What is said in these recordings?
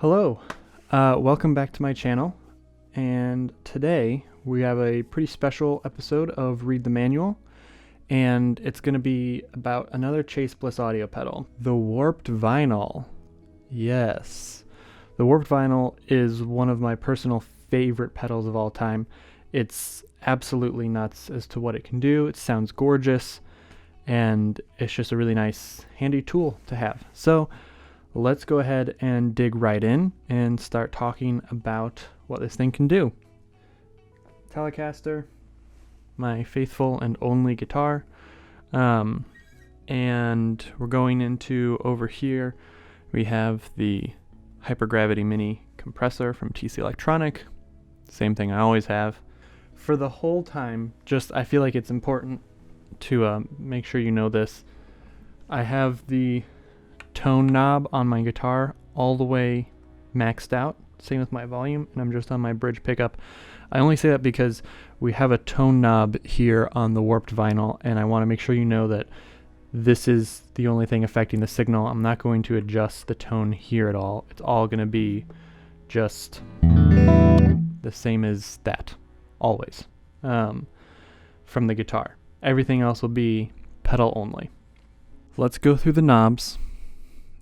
Hello, welcome back to my channel, and today we have a pretty special episode of Read the Manual, and it's going to be about another Chase Bliss audio pedal, the Warped Vinyl. Yes, the Warped Vinyl is one of my personal favorite pedals of all time. It's absolutely nuts as to what it can do. It sounds gorgeous, and it's just a really nice, handy tool to have. So let's go ahead and dig right in and start talking about what this thing can do. Telecaster, my faithful and only guitar. And we're going into over here. We have the Hypergravity Mini compressor from TC Electronic. Same thing I always have. For the whole time, I feel like it's important to make sure you know this. I have the tone knob on my guitar all the way maxed out, same with my volume, and I'm just on my bridge pickup. I only say that because we have a tone knob here on the Warped Vinyl, and I want to make sure you know that this is the only thing affecting the signal. I'm not going to adjust the tone here at all. It's all going to be just the same as that, always, from the guitar. Everything else will be pedal only. Let's go through the knobs,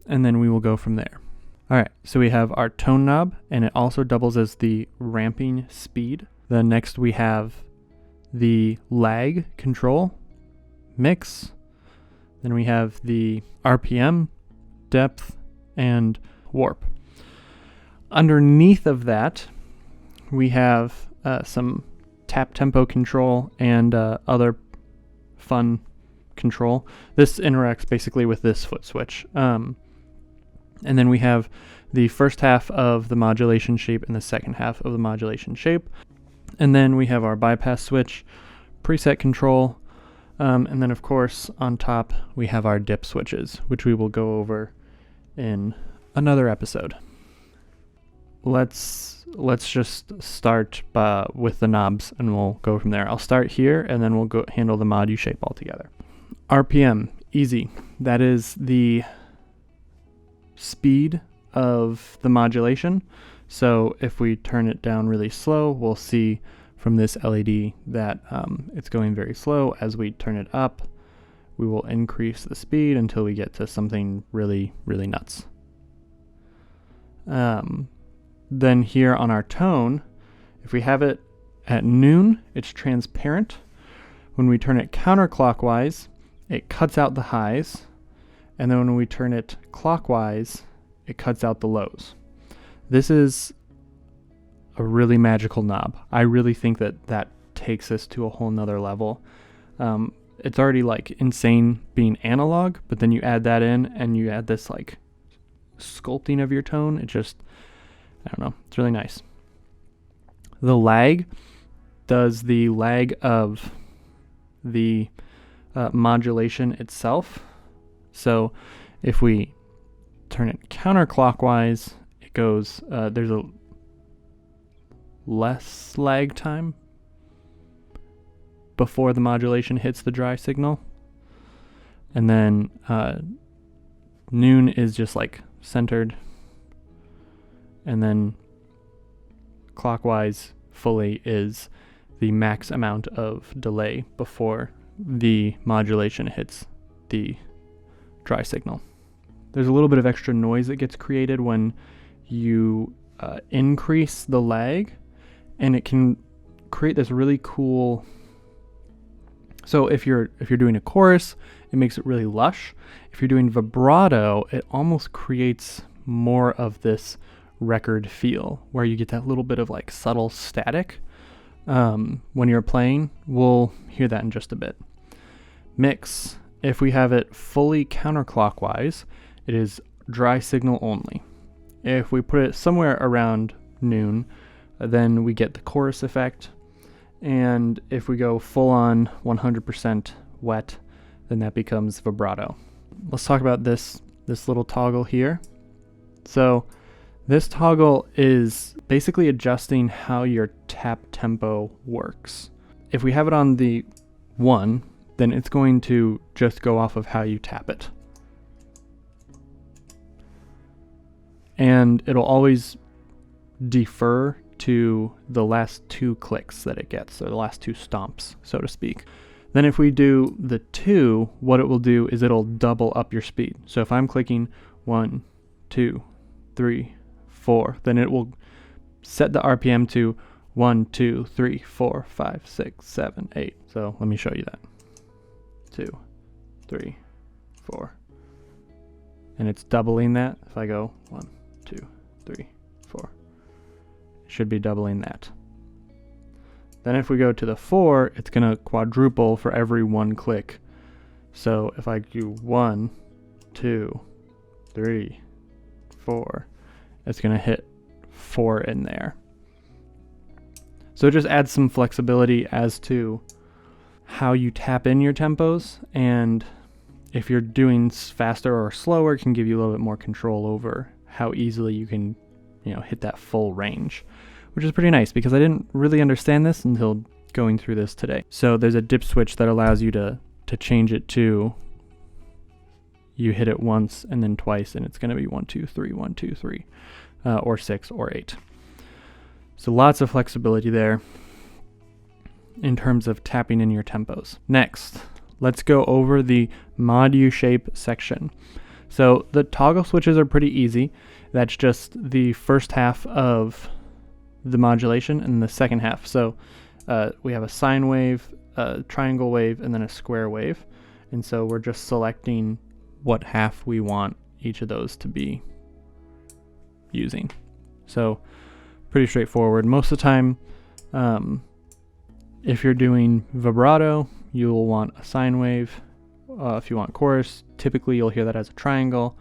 and then we will go from there. Alright, so we have our tone knob, and it also doubles as the ramping speed. Then next we have the lag control, mix. Then we have the RPM, depth, and warp. Underneath of that, we have some tap tempo control and other fun control. This interacts basically with this foot switch. And then we have the first half of the modulation shape and the second half of the modulation shape. And then we have our bypass switch, preset control, and then of course on top we have our dip switches, which we will go over in another episode. Let's just start with the knobs, and we'll go from there. I'll start here, and then we'll go handle the modu shape altogether. RPM, easy. That is the speed of the modulation. So if we turn it down really slow, we'll see from this LED that it's going very slow. As we turn it up, we will increase the speed until we get to something really, really nuts. Then here on our tone, if we have it at noon, it's transparent. When we turn it counterclockwise, it cuts out the highs. And then when we turn it clockwise, it cuts out the lows. This is a really magical knob. I really think that takes us to a whole nother level. It's already like insane being analog, but then you add that in and you add this like sculpting of your tone. It just, I don't know, it's really nice. The lag does the lag of the modulation itself. So if we turn it counterclockwise, it goes, there's a less lag time before the modulation hits the dry signal. And then noon is just like centered. And then clockwise fully is the max amount of delay before the modulation hits the dry signal. There's a little bit of extra noise that gets created when you increase the lag, and it can create this really cool. So if you're doing a chorus, it makes it really lush. If you're doing vibrato, it almost creates more of this record feel where you get that little bit of like subtle static when you're playing. We'll hear that in just a bit. Mix. If we have it fully counterclockwise, it is dry signal only. If we put it somewhere around noon, then we get the chorus effect. And if we go full on 100% wet, then that becomes vibrato. Let's talk about this little toggle here. So this toggle is basically adjusting how your tap tempo works. If we have it on the 1, then it's going to just go off of how you tap it. and it'll always defer to the last 2 clicks that it gets, so the last 2 stomps, so to speak. Then if we do the 2, what it will do is it'll double up your speed. So if I'm clicking 1, 2, 3, 4, then it will set the RPM to 1, 2, 3, 4, 5, 6, 7, 8. So let me show you that. 2, 3, 4. And it's doubling that. If I go 1, 2, 3, 4, it should be doubling that. Then if we go to the 4, it's going to quadruple for every 1 click. So if I do 1, 2, 3, 4, it's going to hit 4 in there. So it just adds some flexibility as to how you tap in your tempos, and if you're doing faster or slower, it can give you a little bit more control over how easily you can, hit that full range, which is pretty nice because I didn't really understand this until going through this today. So there's a dip switch that allows you to change it to, you hit it once and then twice, and it's going to be 1, 2, 3, 1, 2, 3, or 6 or 8. So lots of flexibility there in terms of tapping in your tempos. Next, let's go over the mod U shape section. So the toggle switches are pretty easy. That's just the first half of the modulation and the second half. So we have a sine wave, a triangle wave, and then a square wave. And so we're just selecting what half we want each of those to be using. So pretty straightforward. Most of the time, if you're doing vibrato, you'll want a sine wave. If you want chorus, typically you'll hear that as a triangle,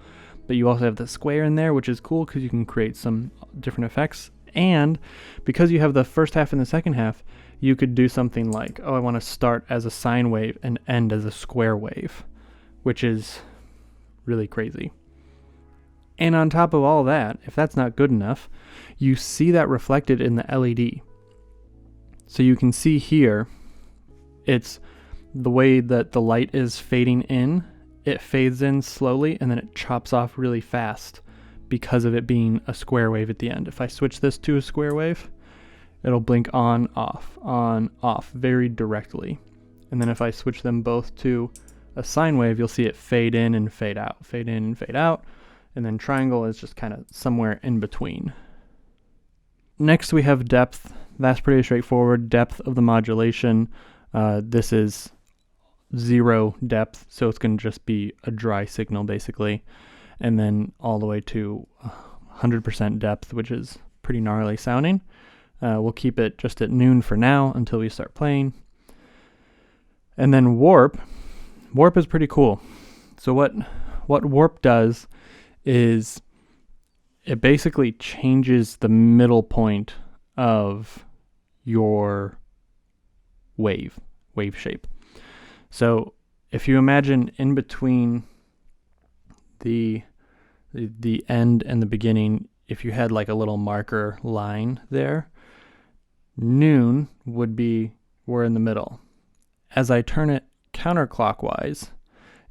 but you also have the square in there, which is cool because you can create some different effects. And because you have the first half and the second half, you could do something like, I want to start as a sine wave and end as a square wave, which is really crazy. And on top of all that, if that's not good enough, you see that reflected in the LED. So you can see here, it's the way that the light is fading in. It fades in slowly and then it chops off really fast because of it being a square wave at the end. If I switch this to a square wave, it'll blink on, off very directly. And then if I switch them both to a sine wave, you'll see it fade in and fade out, fade in and fade out. And then triangle is just kind of somewhere in between. Next we have depth. That's pretty straightforward. Depth of the modulation. This is 0 depth, so it's going to just be a dry signal basically. And then all the way to 100% depth, which is pretty gnarly sounding. We'll keep it just at noon for now until we start playing. And then warp. Warp is pretty cool. So what warp does is it basically changes the middle point of your wave shape. So if you imagine in between the end and the beginning, if you had like a little marker line there, noon would be we're in the middle. As I turn it counterclockwise,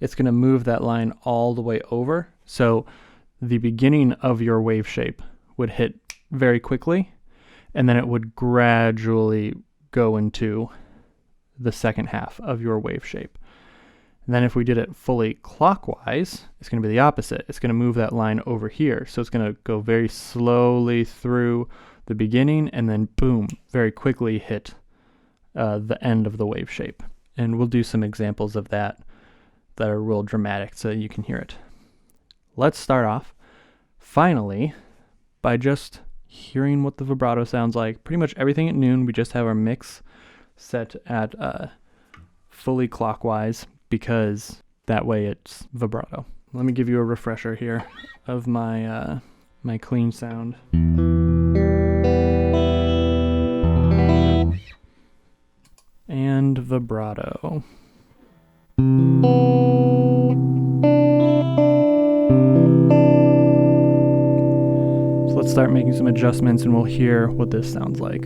it's going to move that line all the way over. So the beginning of your wave shape would hit very quickly, and then it would gradually go into the second half of your wave shape. And then if we did it fully clockwise, it's going to be the opposite. It's going to move that line over here. So it's going to go very slowly through the beginning and then boom, very quickly hit the end of the wave shape. And we'll do some examples of that are real dramatic so you can hear it. Let's start off, finally, by just hearing what the vibrato sounds like. Pretty much everything at noon, we just have our mix set at fully clockwise because that way it's vibrato. Let me give you a refresher here of my my clean sound. And vibrato. So let's start making some adjustments and we'll hear what this sounds like.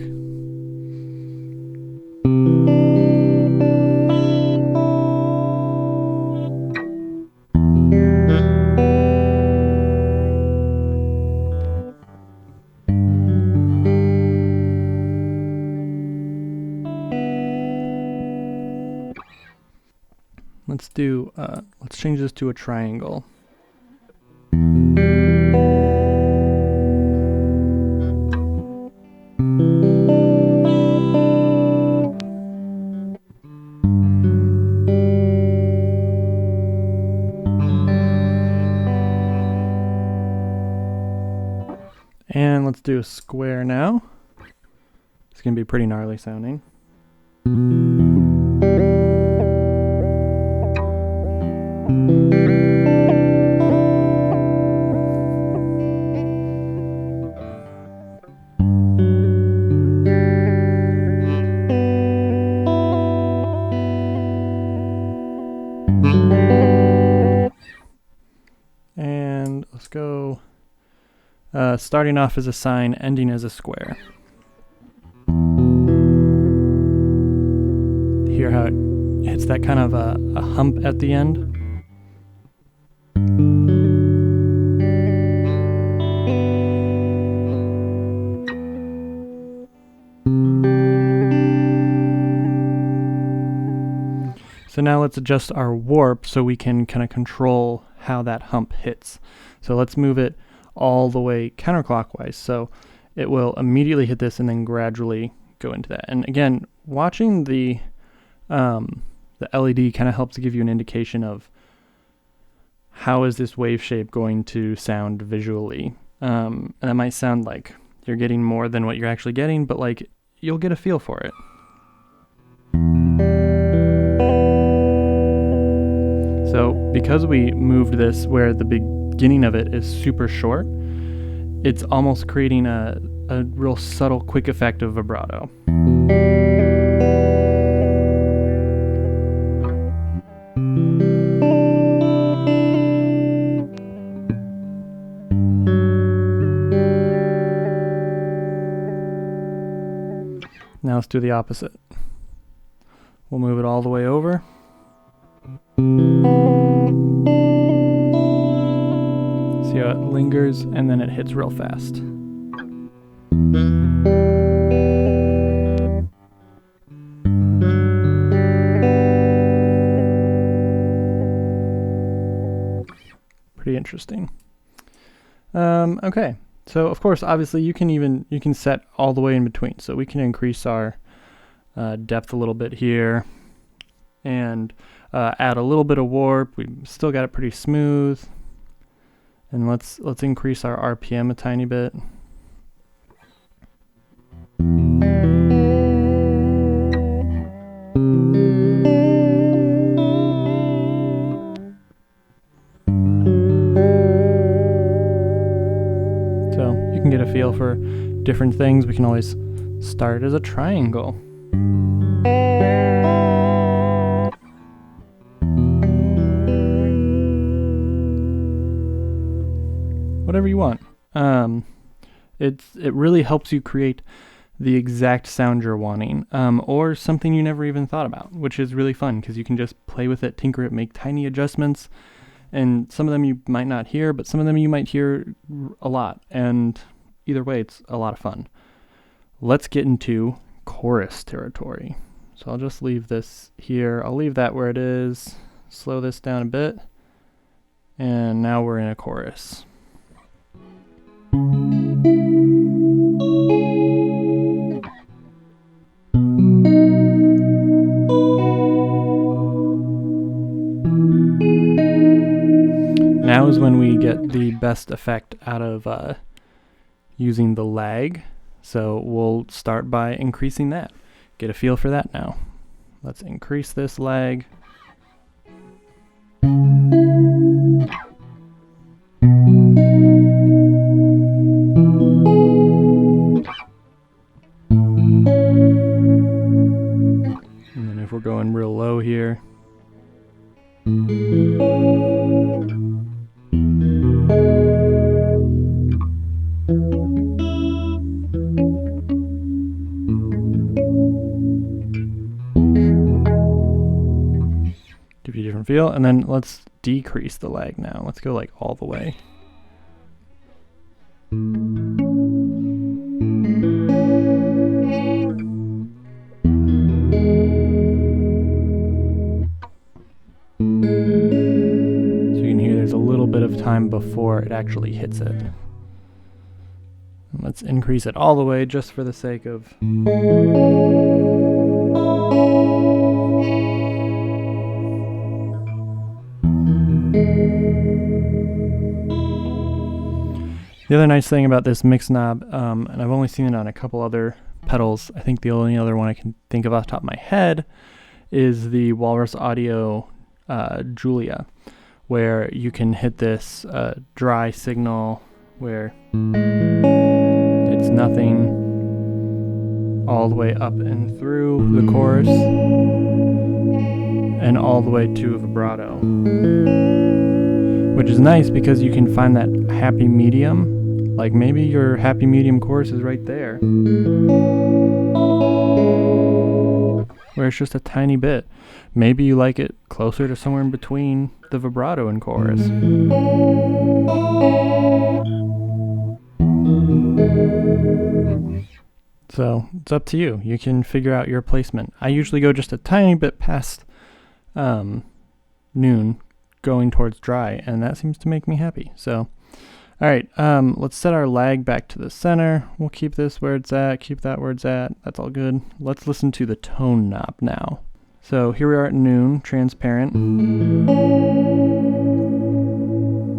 let's change this to a triangle. And let's do a square now. It's going to be pretty gnarly sounding. And let's go starting off as a sine, ending as a square. Hear how it hits that kind of a hump at the end? So now let's adjust our warp so we can kind of control how that hump hits. So let's move it all the way counterclockwise. So it will immediately hit this and then gradually go into that. And again, watching the LED kind of helps give you an indication of how is this wave shape going to sound visually. And that might sound like you're getting more than what you're actually getting, but like you'll get a feel for it. So because we moved this where the beginning of it is super short, it's almost creating a real subtle, quick effect of vibrato. Now let's do the opposite. We'll move it all the way over. See how it lingers and then it hits real fast. Pretty interesting. Okay, so of course, obviously you can set all the way in between. So we can increase our depth a little bit here and add a little bit of warp. We still got it pretty smooth. And let's increase our RPM a tiny bit. So you can get a feel for different things. We can always start as a triangle. Whatever you want. It really helps you create the exact sound you're wanting, or something you never even thought about, which is really fun because you can just play with it, tinker it, make tiny adjustments, and some of them you might not hear, but some of them you might hear a lot, and either way, it's a lot of fun. Let's get into chorus territory. So I'll just leave this here. I'll leave that where it is, slow this down a bit, and now we're in a chorus. Now is when we get the best effect out of using the lag. So we'll start by increasing that. Get a feel for that now. Let's increase this lag. And then if we're going real low here. Give you a different feel, and then let's decrease the lag now. Let's go like all the way. before it actually hits it. Let's increase it all the way just for the sake of... The other nice thing about this mix knob, and I've only seen it on a couple other pedals, I think the only other one I can think of off the top of my head is the Walrus Audio Julia, where you can hit this dry signal where it's nothing all the way up and through the chorus and all the way to vibrato, which is nice because you can find that happy medium. Like maybe your happy medium chorus is right there, where it's just a tiny bit. Maybe you like it closer to somewhere in between the vibrato and chorus. So it's up to you. You can figure out your placement. I usually go just a tiny bit past noon, going towards dry, and that seems to make me happy. So all right, let's set our lag back to the center. We'll keep this where it's at, keep that where it's at. That's all good. Let's listen to the tone knob now. So here we are at noon, transparent.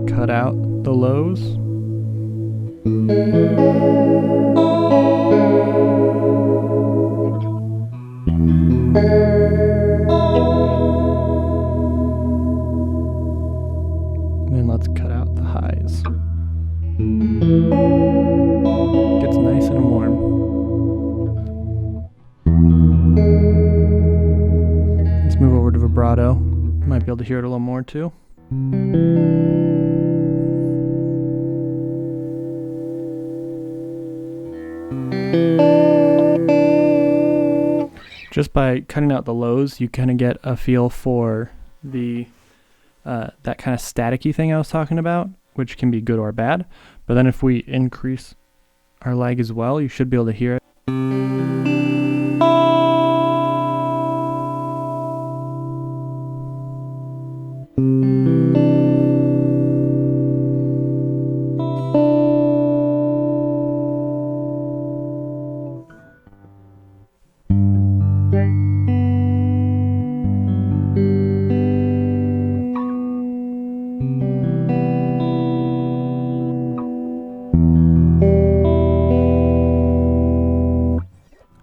Cut out the lows. And then let's cut out the highs. Gets nice and warm. Let's move over to vibrato. Might be able to hear it a little more too. Just by cutting out the lows, you kind of get a feel for the that kind of staticky thing I was talking about, which can be good or bad. But then if we increase our lag as well, you should be able to hear it.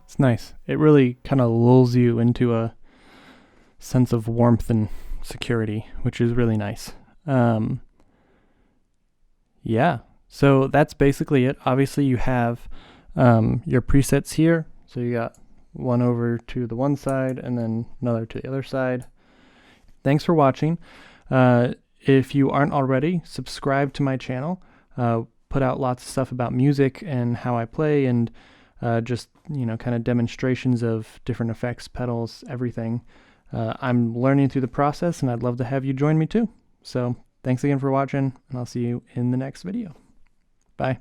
It's nice. It really kind of lulls you into a sense of warmth and security, which is really nice. Yeah, so that's basically it. Obviously you have your presets here. So you got one over to the one side and then another to the other side. Thanks for watching. If you aren't already, subscribe to my channel. Put out lots of stuff about music and how I play, and just, you know, kind of demonstrations of different effects, pedals, everything. I'm learning through the process, and I'd love to have you join me too. So thanks again for watching, and I'll see you in the next video. Bye.